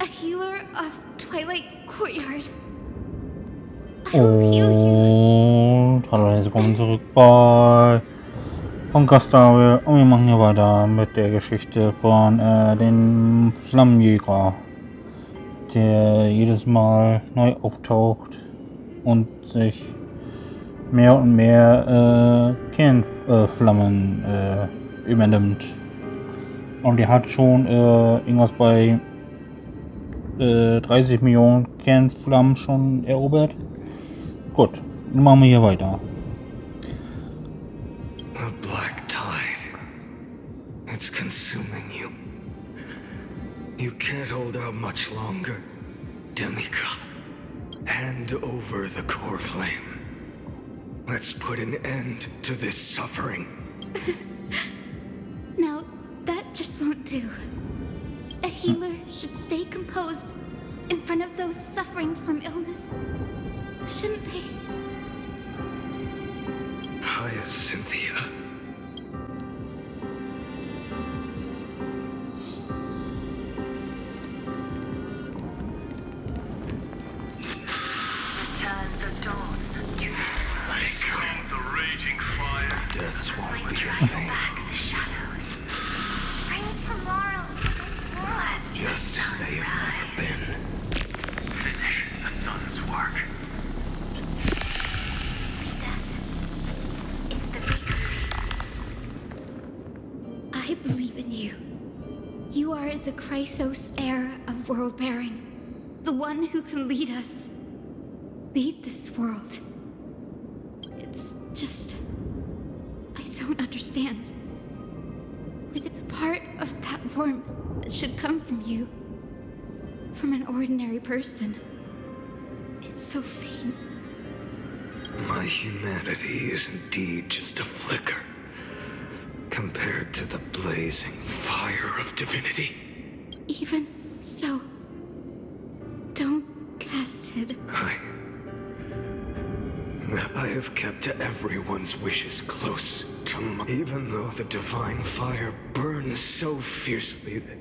a healer of Twilight Courtyard. Und hallo, herzlich willkommen zurück bei Honkai. Und wir machen hier weiter mit der Geschichte von dem Flammenjäger, der jedes Mal neu auftaucht und sich mehr und mehr Kernflammen übernimmt. Und der hat schon irgendwas bei 30 Millionen Kernflammen schon erobert. Gut, dann machen wir hier weiter. A black tide. It's consuming you. You can't hold out much longer. Demika, hand over the core flame. Let's put an end to this suffering. No, that just won't do. A healer should stay composed in front of those suffering from illness. Shouldn't they? Hiya, Cynthia. Returns of dawn. I see. The raging fire. Deaths won't be in vain. Back the shadows. Spring tomorrow. Just as they have never been. Finish the sun's work. It's the beacon. I believe in you. You are the Chrysos heir of world bearing. The one who can lead us. Lead this world. It's just... I don't understand. With the part of that warmth that should come from you. From an ordinary person. It's so faint. My humanity is indeed just a flicker. Compared to the blazing fire of divinity. Even so, don't cast it. I have kept everyone's wishes close to mine. Even though the divine fire burns so fiercely that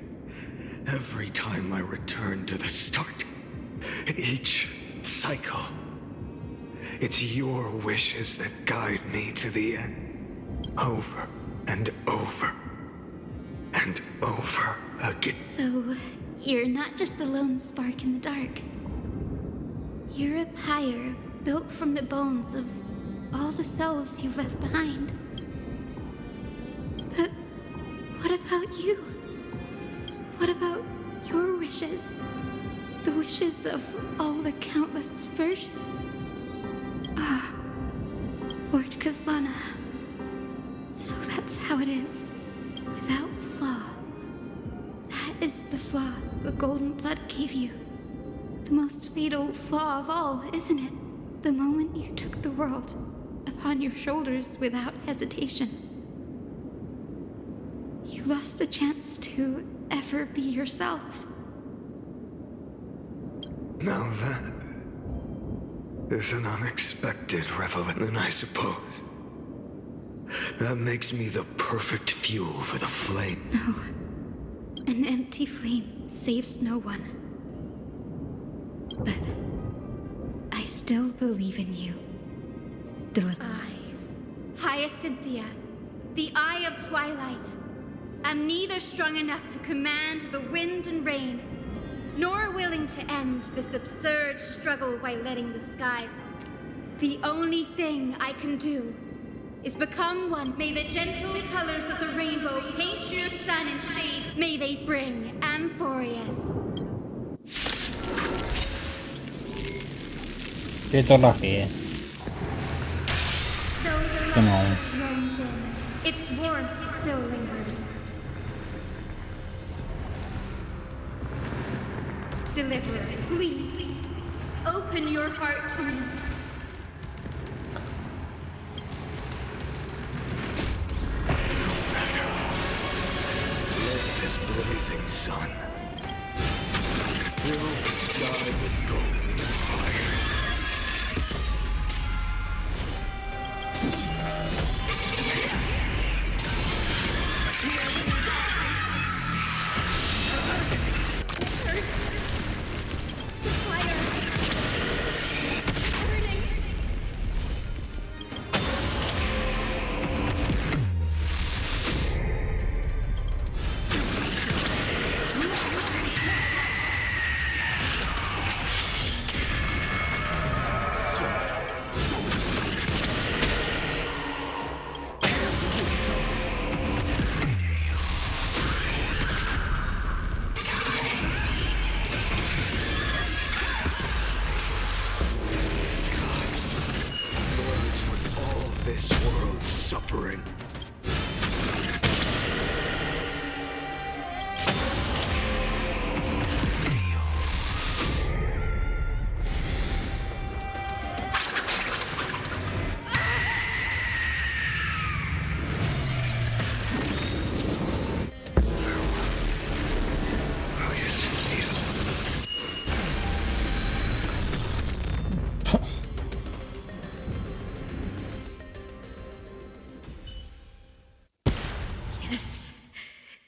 every time I return to the start, each cycle, it's your wishes that guide me to the end. Over and over and over again. So, you're not just a lone spark in the dark. You're a pyre built from the bones of all the selves you've left behind. But what about you? What about your wishes? The wishes of all the countless versions? Ah, Lord Kazlana. So that's how it is. Without flaw. That is the flaw the golden blood gave you. The most fatal flaw of all, isn't it? The moment you took the world upon your shoulders without hesitation. You lost the chance to ever be yourself. Now that is an unexpected revelation, I suppose. That makes me the perfect fuel for the flame. No. An empty flame saves no one. But I still believe in you. Hyacinthia, the Eye of Twilight, am neither strong enough to command the wind and rain, nor willing to end this absurd struggle by letting the sky. The only thing I can do is become one. May the gentle colors of the rainbow paint your sun and shade. May they bring Amphorius. Geht doch nachher. Though the Genau. light has grown dim, its warmth still lingers. Deliverer, please, open your heart to me. Let this blazing sun fill the sky with golden fire. Yes,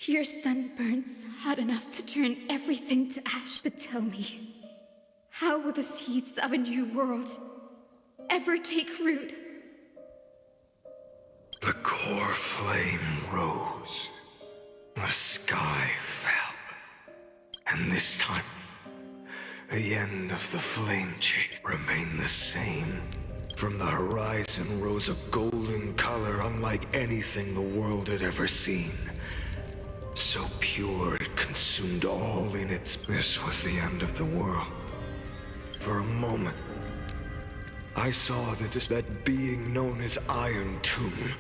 your sun burns hot enough to turn everything to ash. But tell me, how will the seeds of a new world ever take root? The core flame rose. The sky fell. And this time, the end of the flame chase remained the same. From the horizon rose a golden color unlike anything the world had ever seen. So pure it consumed all in its... This was the end of the world. For a moment, I saw that being known as Iron Tomb.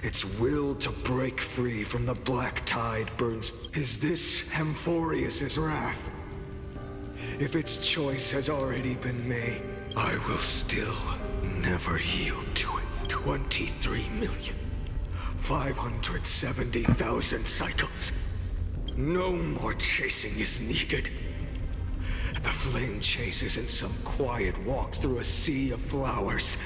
Its will to break free from the black tide burns. Is this Amphorius's wrath? If its choice has already been made, I will still never yield to it. 23,570,000 cycles. No more chasing is needed. The flame chase isn't some quiet walk through a sea of flowers.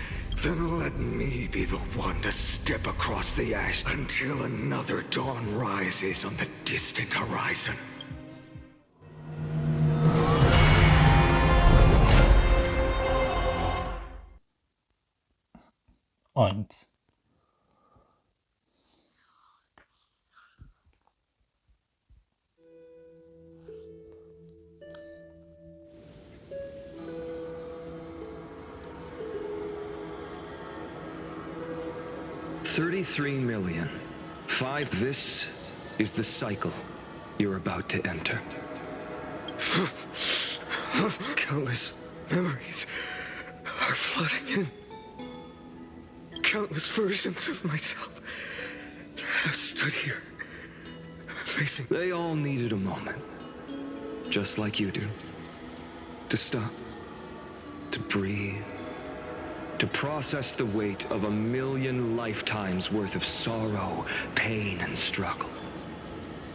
Then let me be the one to step across the ash until another dawn rises on the distant horizon. Eins. $33 million. This is the cycle you're about to enter. Countless memories are flooding in. Countless versions of myself have stood here, facing... They all needed a moment, just like you do. To stop, to breathe, to process the weight of 1,000,000 lifetimes worth of sorrow, pain, and struggle.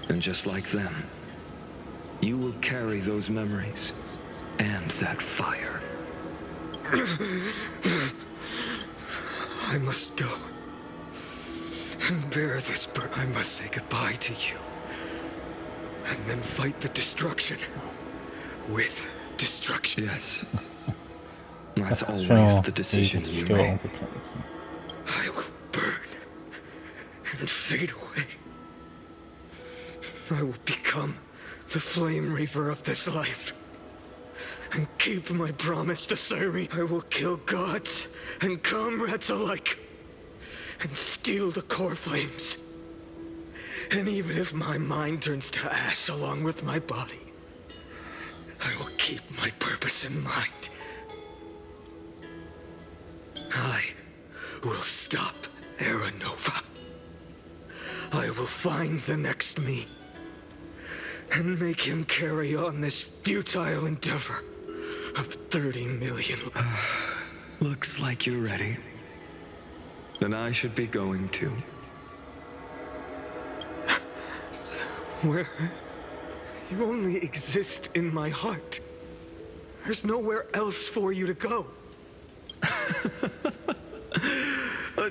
And just like them, you will carry those memories and that fire. I must go and bear this burden. I must say goodbye to you, and then fight the destruction with destruction. Yes. That's always Schon the decision you Zerstörung make. bekämpfen. I will burn and fade away. I will become the flame reaver of this life and keep my promise to Siri. I will kill gods and comrades alike and steal the core flames. And even if my mind turns to ash along with my body, I will keep my purpose in mind. I will stop Era Nova. I will find the next me and make him carry on this futile endeavor of 30 million. Looks like you're ready. Then I should be going too. Where? You only exist in my heart. There's nowhere else for you to go.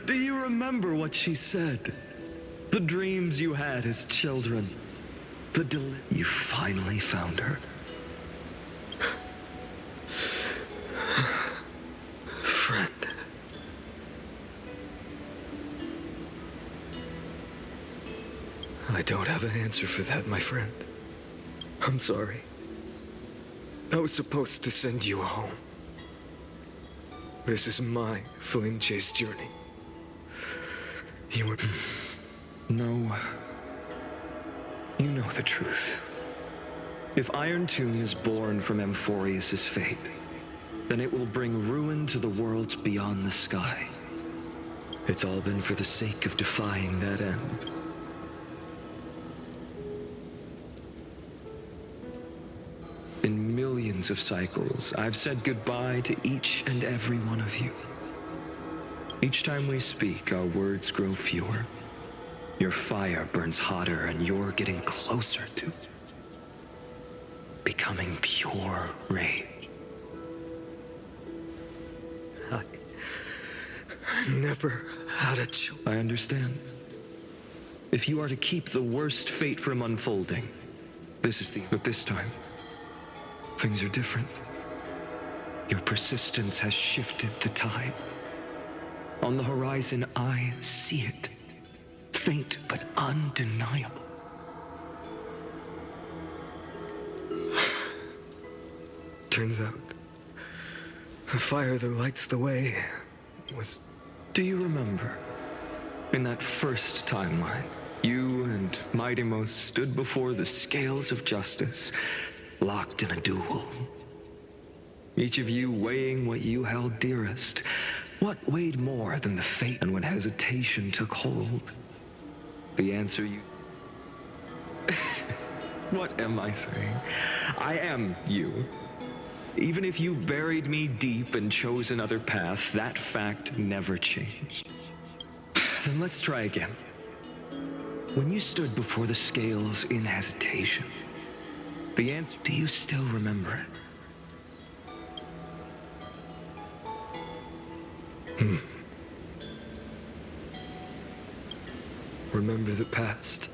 Do you remember what she said? The dreams you had as children. You finally found her. Friend. I don't have an answer for that, my friend. I'm sorry. I was supposed to send you home. This is my flame chase journey. You were... No. You know the truth. If Iron Tomb is born from Amphorius's fate, then it will bring ruin to the worlds beyond the sky. It's all been for the sake of defying that end. In millions of cycles, I've said goodbye to each and every one of you. Each time we speak, our words grow fewer. Your fire burns hotter, and you're getting closer to becoming pure rage. I never had a choice. I understand. If you are to keep the worst fate from unfolding, this is the... But this time, things are different. Your persistence has shifted the tide. On the horizon, I see it. Faint but undeniable. Turns out, the fire that lights the way was... Do you remember? In that first timeline, you and Mightymost stood before the scales of justice, locked in a duel. Each of you weighing what you held dearest. What weighed more than the fate? And when hesitation took hold, the answer you... What am I saying? I am you. Even if you buried me deep and chose another path, that fact never changed. Then let's try again. When you stood before the scales in hesitation, the answer... Do you still remember it? Remember the past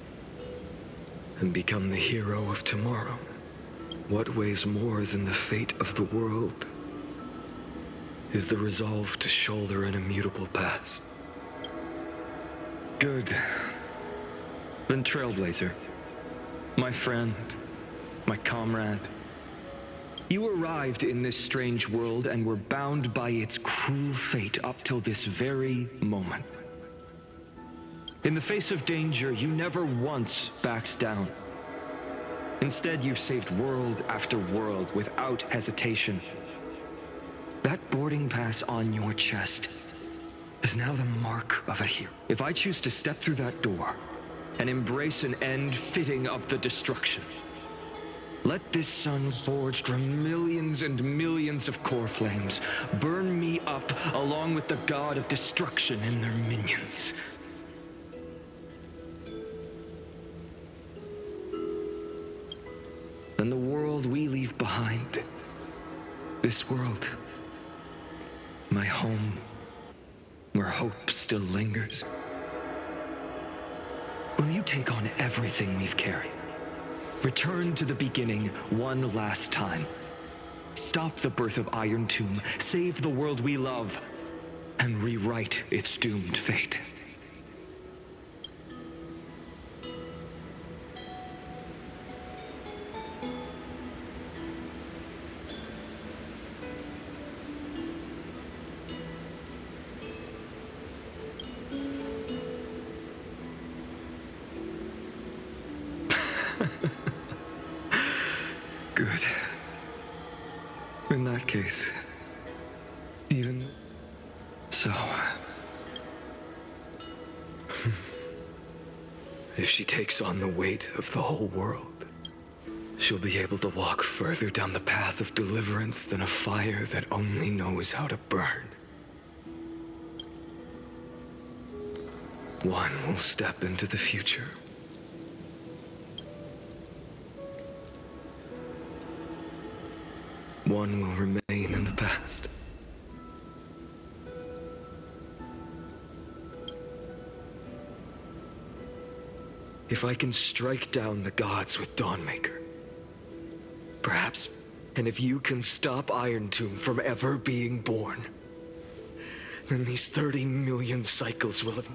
and become the hero of tomorrow. What weighs more than the fate of the world is the resolve to shoulder an immutable past. Good. Then Trailblazer, my friend, my comrade, you arrived in this strange world and were bound by its cruel fate up till this very moment. In the face of danger, you never once backed down. Instead, you've saved world after world without hesitation. That boarding pass on your chest is now the mark of a hero. If I choose to step through that door and embrace an end fitting of the destruction, let this sun forged from millions and millions of core flames burn me up along with the god of destruction and their minions. Then the world we leave behind, this world, my home, where hope still lingers, will you take on everything we've carried? Return to the beginning one last time. Stop the birth of Iron Tomb, save the world we love, and rewrite its doomed fate. Good. In that case, even so... If she takes on the weight of the whole world, she'll be able to walk further down the path of deliverance than a fire that only knows how to burn. One will step into the future. One will remain in the past. If I can strike down the gods with Dawnmaker, perhaps, and if you can stop Iron Tomb from ever being born, then these 30 million cycles will have...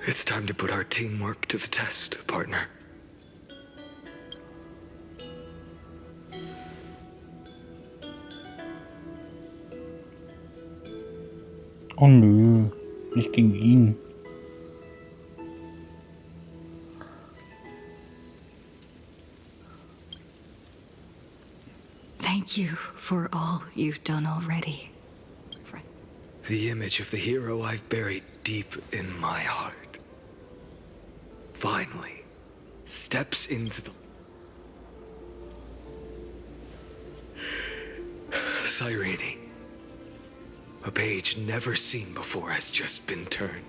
It's time to put our teamwork to the test, partner. Oh nö, nicht gegen ihn. Thank you for all you've done already. The image of the hero I've buried deep in my heart finally steps into the... Cyrene. A page never seen before has just been turned.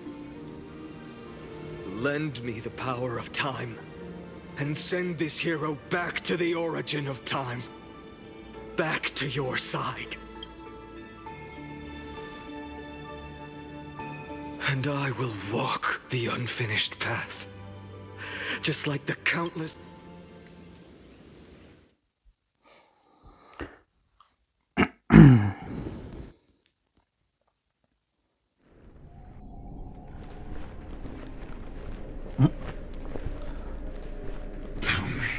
Lend me the power of time, and send this hero back to the origin of time. back to your side. And I will walk the unfinished path, just like the countless... Tell me,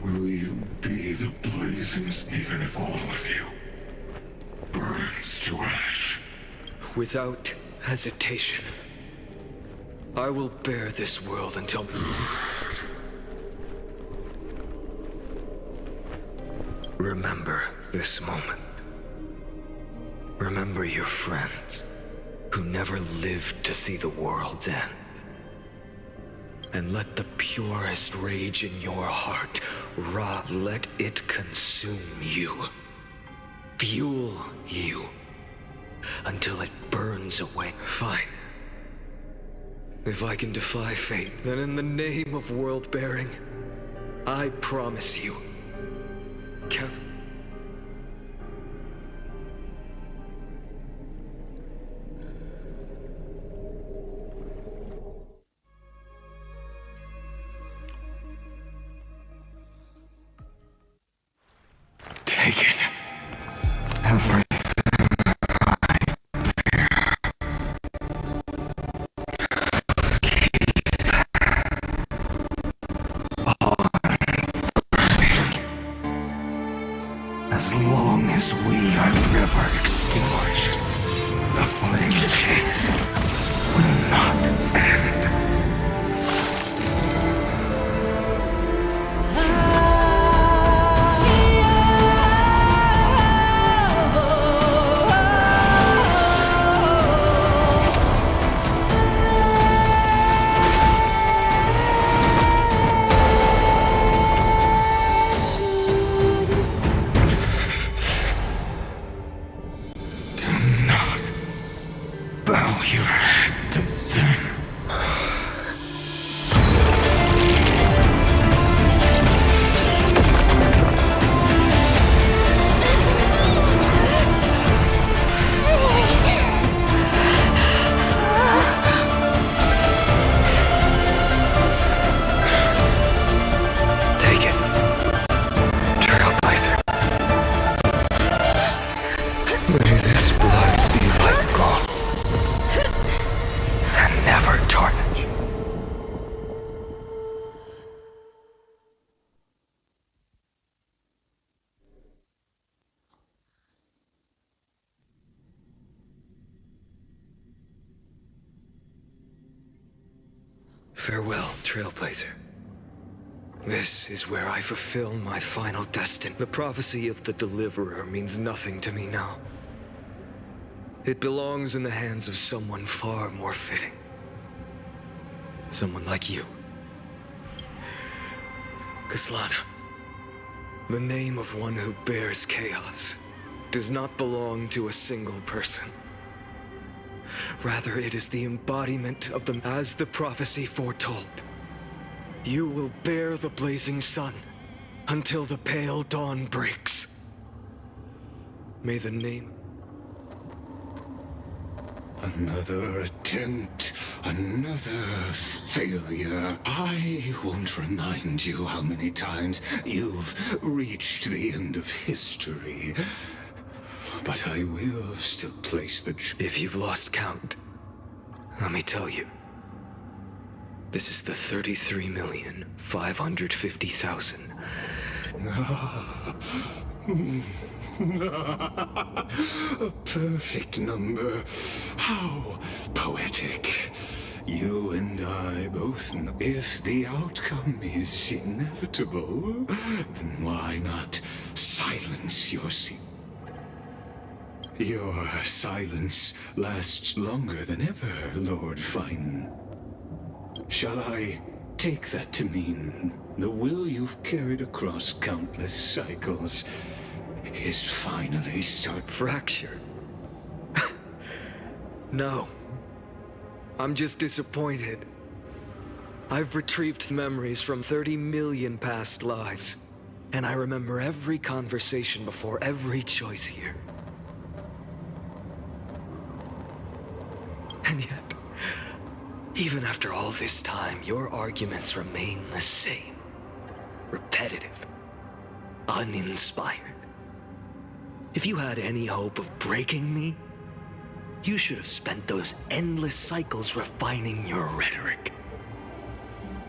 will you be the blazings even if all of you burns to ash? Without hesitation, I will bear this world until... Remember this moment. Remember your friends who never lived to see the world's end. And let the purest rage in your heart let it consume you. Fuel you. Until it burns away. Fine. If I can defy fate, then in the name of world-bearing, I promise you, Kev... Take it. Everything as long as we are never extinguished, the flame chase will not end. Bow your head to them. Take it, Trailblazer. May this blood be like gold. And never tarnish. Farewell, Trailblazer. This is where I fulfill my final destiny. The prophecy of the Deliverer means nothing to me now. It belongs in the hands of someone far more fitting. Someone like you. Kaslana, the name of one who bears chaos does not belong to a single person. Rather, it is the embodiment of them as the prophecy foretold. You will bear the blazing sun until the pale dawn breaks. May the name... Another attempt, another failure. I won't remind you how many times you've reached the end of history. But I will still place the... If you've lost count, let me tell you. This is the 33,550,000. A perfect number. How poetic. You and I both know if the outcome is inevitable, then why not silence your secret? Your silence lasts longer than ever, Lord Fine. Shall I take that to mean the will you've carried across countless cycles is finally fractured? No. I'm just disappointed. I've retrieved memories from 30 million past lives, And I remember every conversation before every choice here. And yet, even after all this time, your arguments remain the same. Repetitive. Uninspired. If you had any hope of breaking me, you should have spent those endless cycles refining your rhetoric.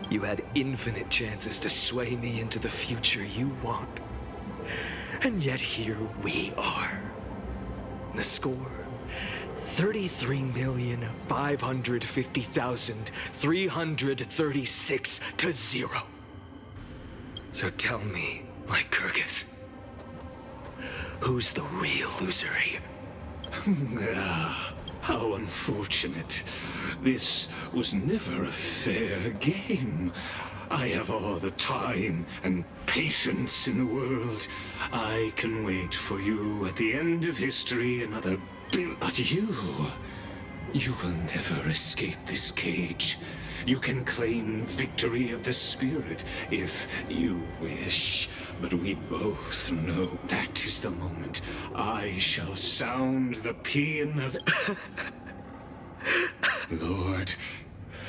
You had infinite chances to sway me into the future you want. And yet here we are. The score, 33,550,336 to 0. So tell me, Lycurgus, who's the real loser here? Ah, how unfortunate. This was never a fair game. I have all the time and patience in the world. I can wait for you at the end of history another but you will never escape this cage. You can claim victory of the spirit if you wish, but we both know that is the moment I shall sound the paean of Lord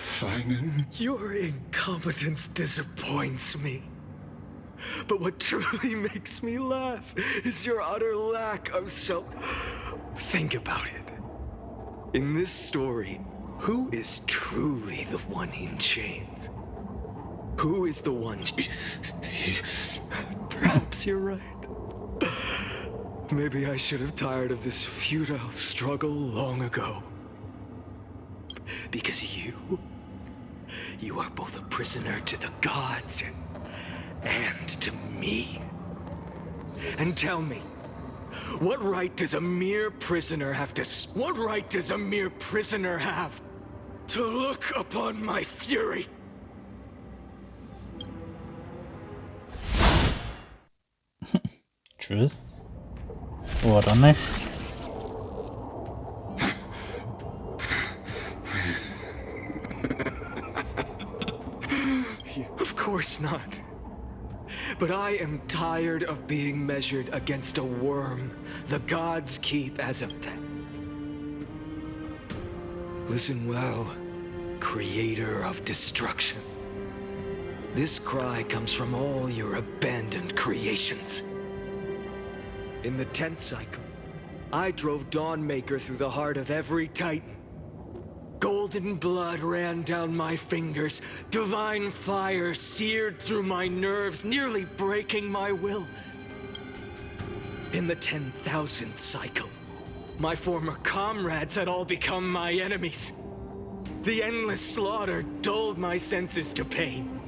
Finan. Your incompetence disappoints me. But what truly makes me laugh is your utter lack of self. Think about it. In this story, who is truly the one in chains? Who is the one? Perhaps you're right. Maybe I should have tired of this futile struggle long ago. Because you are both a prisoner to the gods and to me. And tell me, what right does a mere prisoner have to look upon my fury? Tschüss. Oder nicht? Of course not. But I am tired of being measured against a worm the gods keep as a pet. Listen well, creator of destruction. This cry comes from all your abandoned creations. In the 10th cycle, I drove Dawnmaker through the heart of every titan. Golden blood ran down my fingers, divine fire seared through my nerves, nearly breaking my will. In the 10,000th cycle, my former comrades had all become my enemies. The endless slaughter dulled my senses to pain.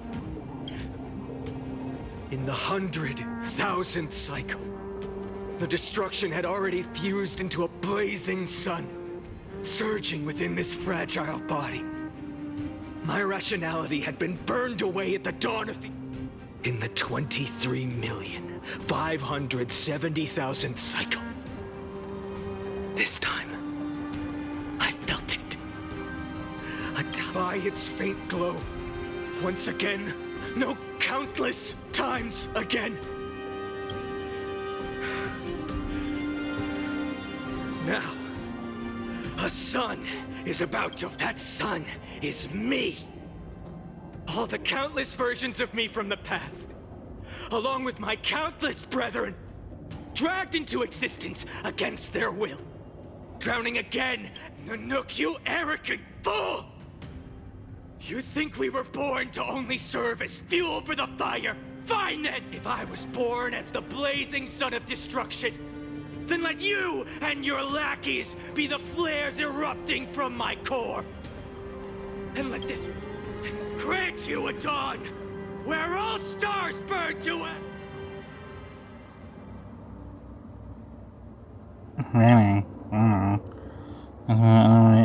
In the 100,000th cycle, the destruction had already fused into a blazing sun, surging within this fragile body. My rationality had been burned away at the dawn of the... In the 23,570,000th cycle. This time, I felt it. By its faint glow. Once again, no, countless times again. Now, a sun is about to... That sun is me! All the countless versions of me from the past, along with my countless brethren, dragged into existence against their will. Drowning again, Nanook, you arrogant fool! You think we were born to only serve as fuel for the fire? Fine then! If I was born as the blazing sun of destruction, then let you and your lackeys be the flares erupting from my core. And let this grant you a dawn where all stars burn to it.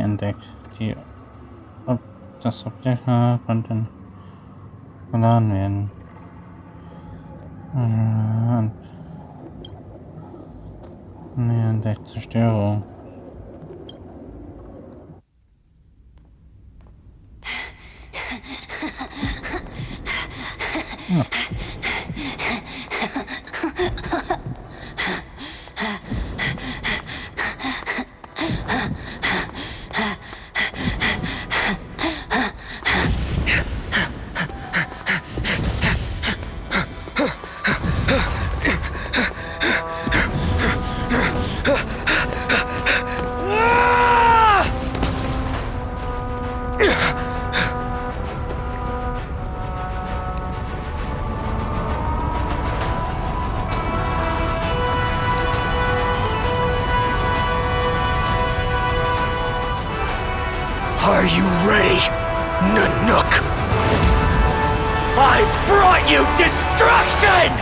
Entdeckt, die das Objekt konnte geladen werden. Entdeckt Zerstörung. Ja. ready, Nanook? I brought you destruction!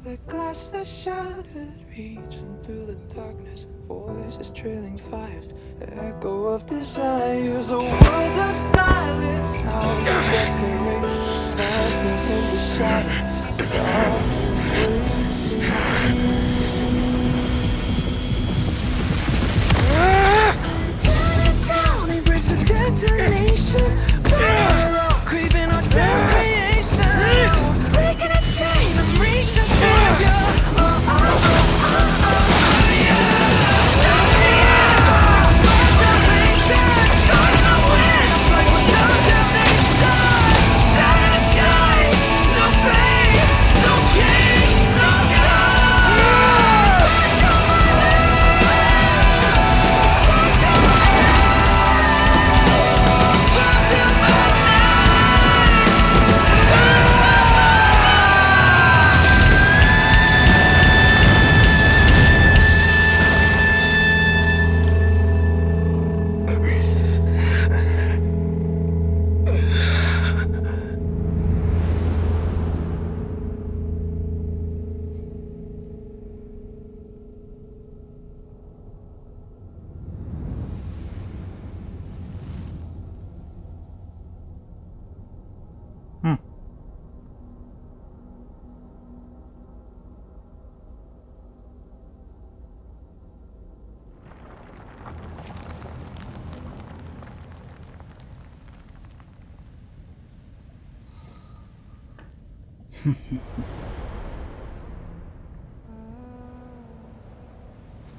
The glass that shattered, reaching through the darkness, voices trailing fires, echo of desires, a world of silence, sound of desperation, phantoms in the shadow, soft waiting. Tear it down, embrace the detonation, burn, craving our damn creation, breaking a chain, I'm reaching for you.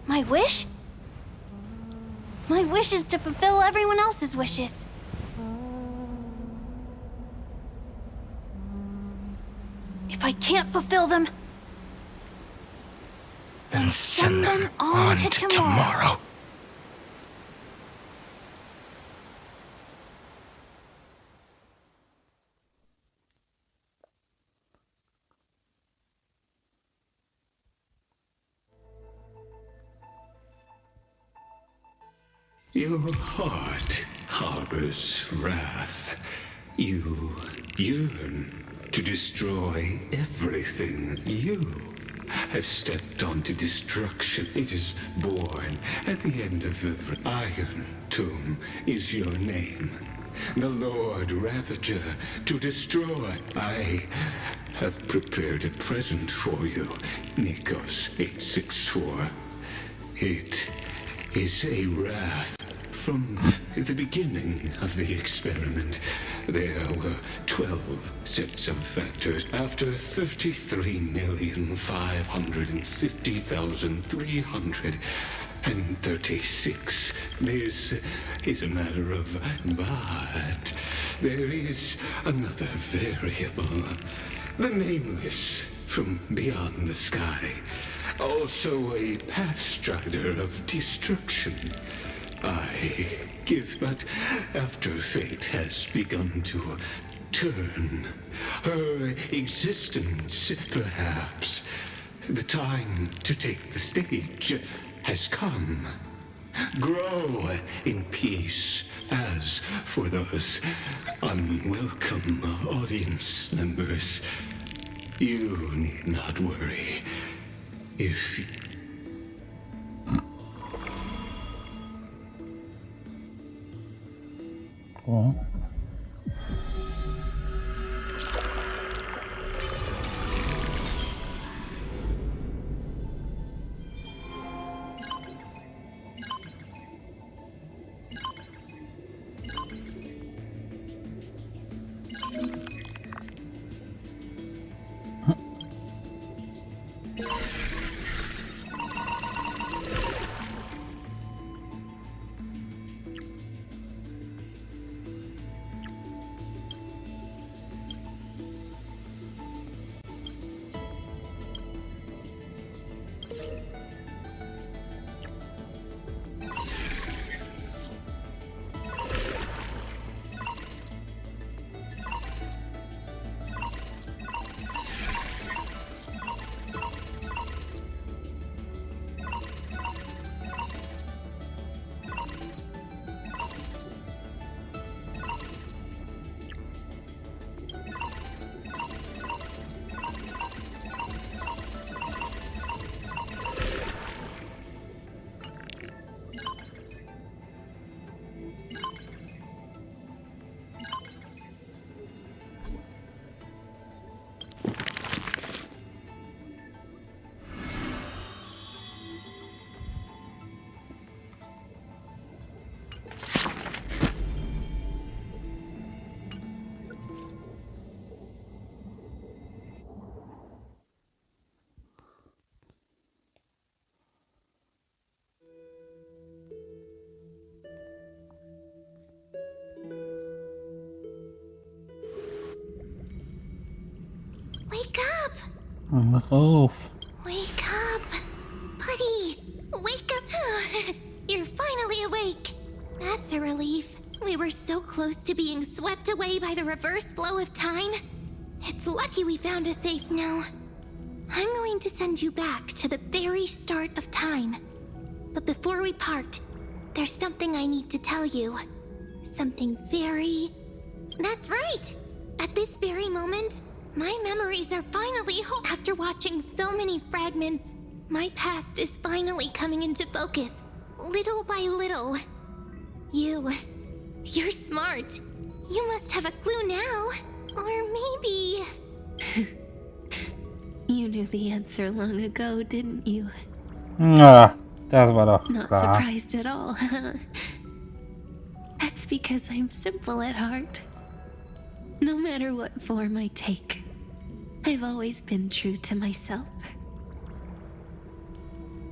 My wish? My wish is to fulfill everyone else's wishes. If I can't fulfill them, then send them on to tomorrow. Your heart harbors wrath. You yearn to destroy everything. You have stepped onto destruction. It is born at the end of every Iron Tomb is your name. The Lord Ravager to destroy. I have prepared a present for you, Nikos 864. It is a wrath. From the beginning of the experiment, there were 12 sets of factors. After 33,550,336, this is a matter of but. There is another variable, the nameless from beyond the sky. also a pathstrider of destruction. I give, but after fate has begun to turn, her existence, perhaps, the time to take the stage has come. Grow in peace. As for those unwelcome audience members, you need not worry. If Oh. Wake up! Wach auf. Wake up! Buddy! Wake up! You're finally awake! That's a relief. We were so close to being swept away by the reverse flow of time. It's lucky we found a safe now. I'm going to send you back to the very start of time. But before we part, there's something I need to tell you. Something very... That's right! At this very moment, my memories are finally whole. After watching so many fragments, my past is finally coming into focus, little by little. You're smart. You must have a clue now. Or maybe... You knew the answer long ago, didn't you? Ja, das war doch Not klar. surprised at all. That's because I'm simple at heart. No matter what form I take, I've always been true to myself.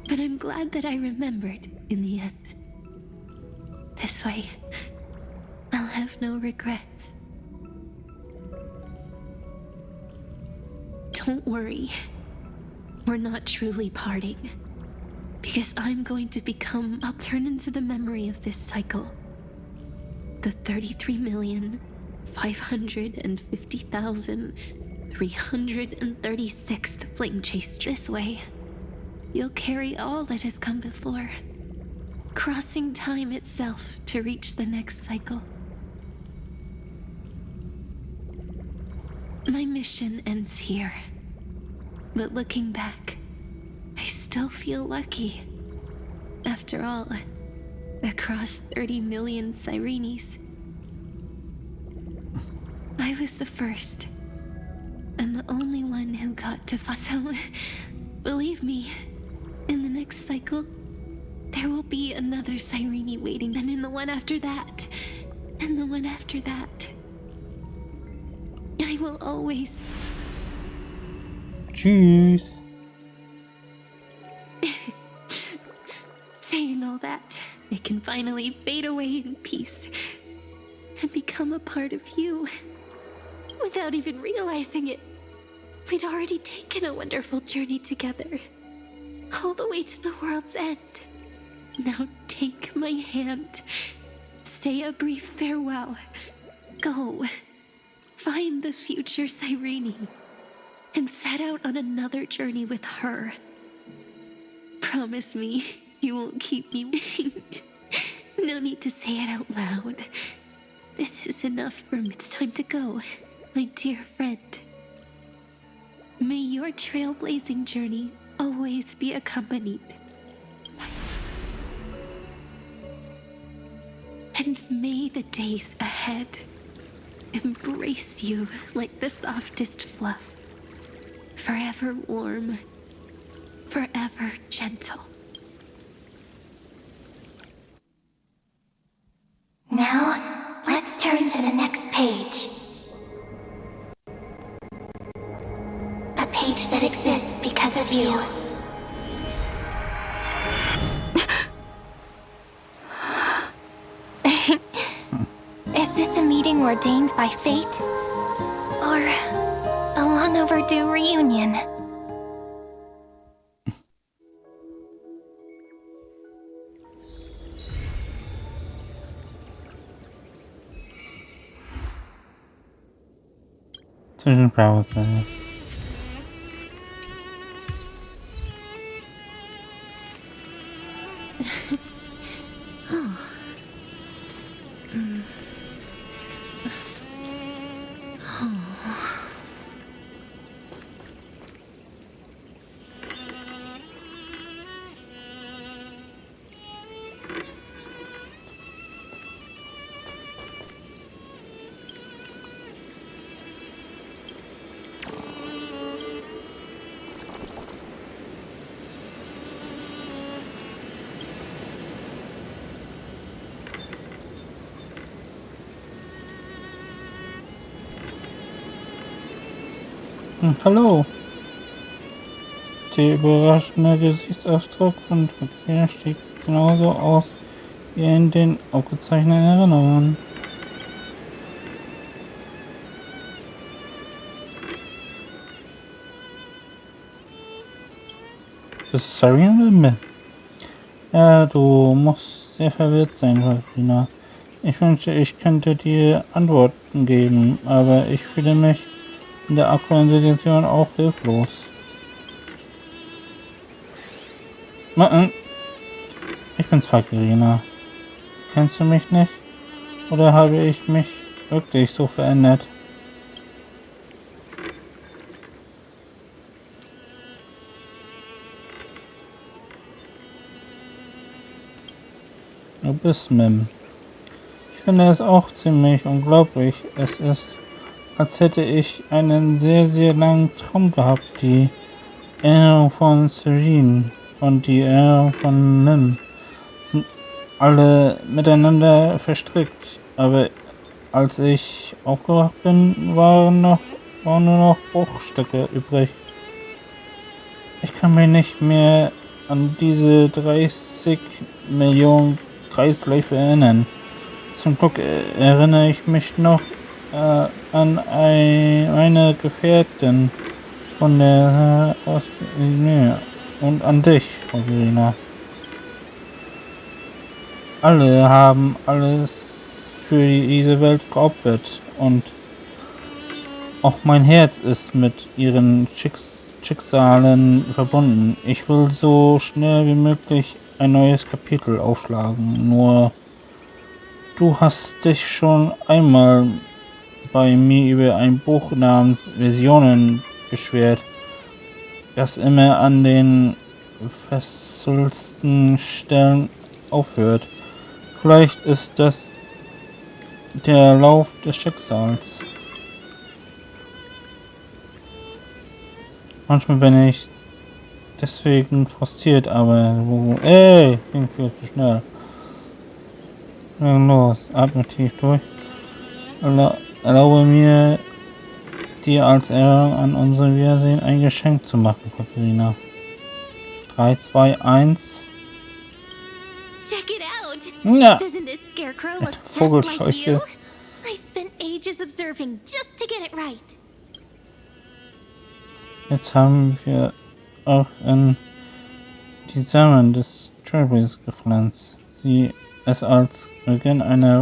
But I'm glad that I remembered in the end. This way, I'll have no regrets. Don't worry. We're not truly parting. Because I'm going to become... I'll turn into the memory of this cycle. The 33,550,336th flame chase. This way, you'll carry all that has come before, crossing time itself to reach the next cycle. My mission ends here, but looking back, I still feel lucky. After all, across 30 million Sirenes, I was the first, and the only one who got to so, believe me, in the next cycle, there will be another Sirene waiting, and in the one after that, and the one after that. I will always... Tschüss. Saying all that, it can finally fade away in peace and become a part of you. Without even realizing it, we'd already taken a wonderful journey together. all the way to the world's end. Now take my hand. Say a brief farewell. Go. Find the future Cyrene. And set out on another journey with her. Promise me you won't keep me waiting. No need to say it out loud. This is enough for me. It's time to go, my dear friend. May your trailblazing journey always be accompanied. And may the days ahead embrace you like the softest fluff. Forever warm, forever gentle. Now, let's turn to the next page. A page that exists because of you. Is this a meeting ordained by fate? Or a long overdue reunion? Zwischenpause. Hallo. Der überraschende Gesichtsausdruck von Verkehr steht genauso aus wie in den aufgezeichneten Erinnerungen. Ist es Cyrene? Ja, du musst sehr verwirrt sein, Valkyria. Ich wünschte, ich könnte dir Antworten geben, aber ich fühle mich in der aktuellen Situation auch hilflos. Ich bin's, Valkyria. Kennst du mich nicht? Oder habe ich mich wirklich so verändert? Du bist Mim. Ich finde es auch ziemlich unglaublich. Es ist, als hätte ich einen sehr, sehr langen Traum gehabt. Die Erinnerung von Cyrene und die Erinnerung von Mim sind alle miteinander verstrickt. Aber als ich aufgewacht bin, waren nur noch Bruchstücke übrig. Ich kann mich nicht mehr an diese 30 Millionen Kreisläufe erinnern. Zum Glück erinnere ich mich noch an eine Gefährtin von der und an dich, Verena. Alle haben alles für diese Welt geopfert und auch mein Herz ist mit ihren Schicksalen verbunden. Ich will so schnell wie möglich ein neues Kapitel aufschlagen. Nur du hast dich schon einmal bei mir über ein Buch namens Visionen beschwert, das immer an den fesselsten Stellen aufhört. Vielleicht ist das der Lauf des Schicksals. Manchmal bin ich deswegen frustriert, aber ging viel zu schnell. Los, atme tief durch. Erlaube mir, dir als Erinnerung an unser Wiedersehen ein Geschenk zu machen, Katharina. 3, 2, 1. Check it out! Ja. Doesn't this scarecrow look just like Vogelscheuche. you? I spent ages observing just to get it right. Jetzt haben wir auch in die Samen des Trees gepflanzt. Sie es als Beginn einer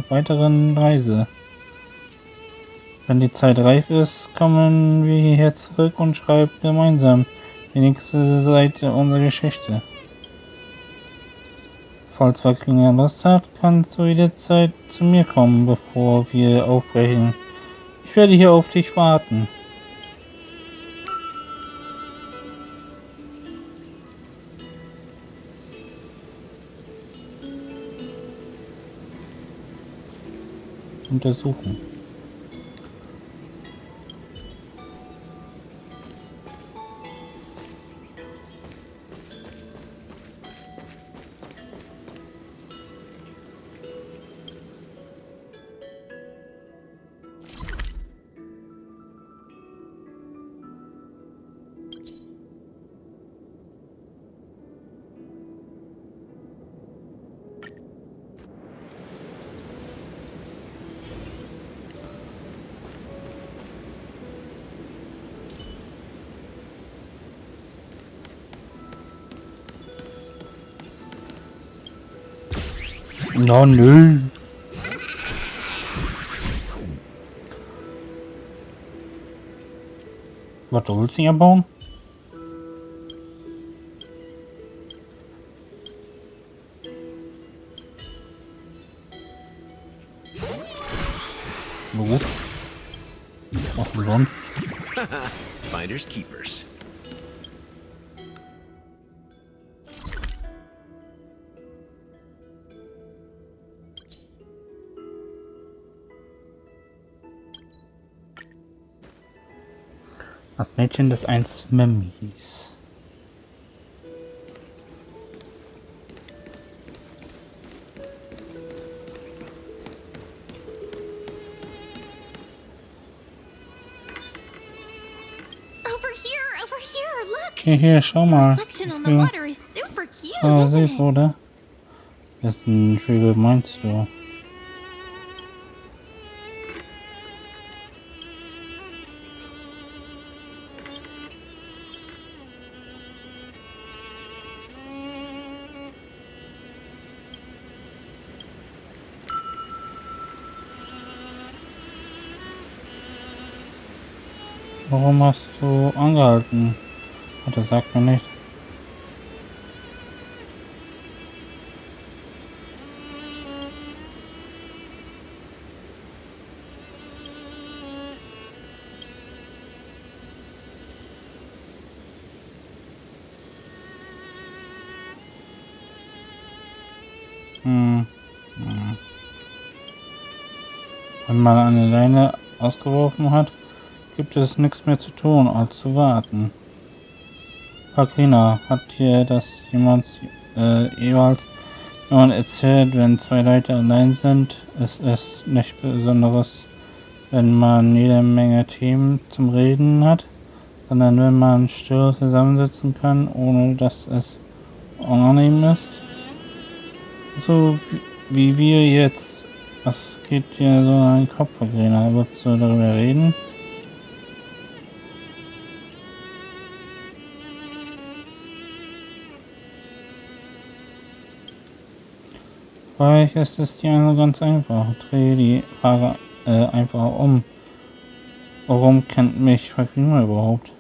weiteren Reise. Wenn die Zeit reif ist, kommen wir hierher zurück und schreiben gemeinsam die nächste Seite unserer Geschichte. Falls Valkyria Lust hat, kannst du jederzeit zu mir kommen, bevor wir aufbrechen. Ich werde hier auf dich warten. Untersuchen. Oh nö. Was sollst du hier bauen? Wo? Was denn sonst? Finders keepers. Das Mädchen, das einst Mem hieß. Over here, look! Hier, schau mal. Reflection on the water is super cute, Ah, isn't siehst it? du, oder? Wessen Vögel meinst du? Warum hast du angehalten? Hat er sagt mir nicht. Wenn man eine Leine ausgeworfen hat, gibt es nichts mehr zu tun, als zu warten. Katrina, hat dir das jeweils jemand erzählt, wenn zwei Leute allein sind, ist es nichts Besonderes, wenn man jede Menge Themen zum Reden hat, sondern wenn man still zusammensitzen kann, ohne dass es unangenehm ist. So wie wir jetzt. Was geht dir so an den Kopf, Katrina? Würdest du darüber reden? Vielleicht ist es dir also ganz einfach. Drehe die Frage einfach um. Warum kennt mich Katrina überhaupt?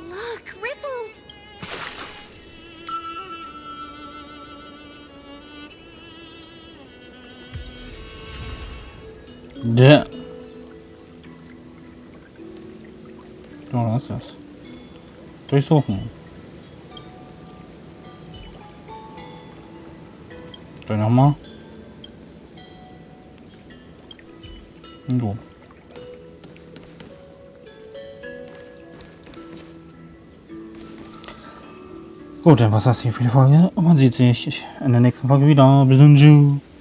Look, ripples! Ja. So, was ist das? Durchsuchen. Dann nochmal. So. Gut, dann war's das hier für die Folge. Und man sieht sich in der nächsten Folge wieder. Bis dann, tschüss.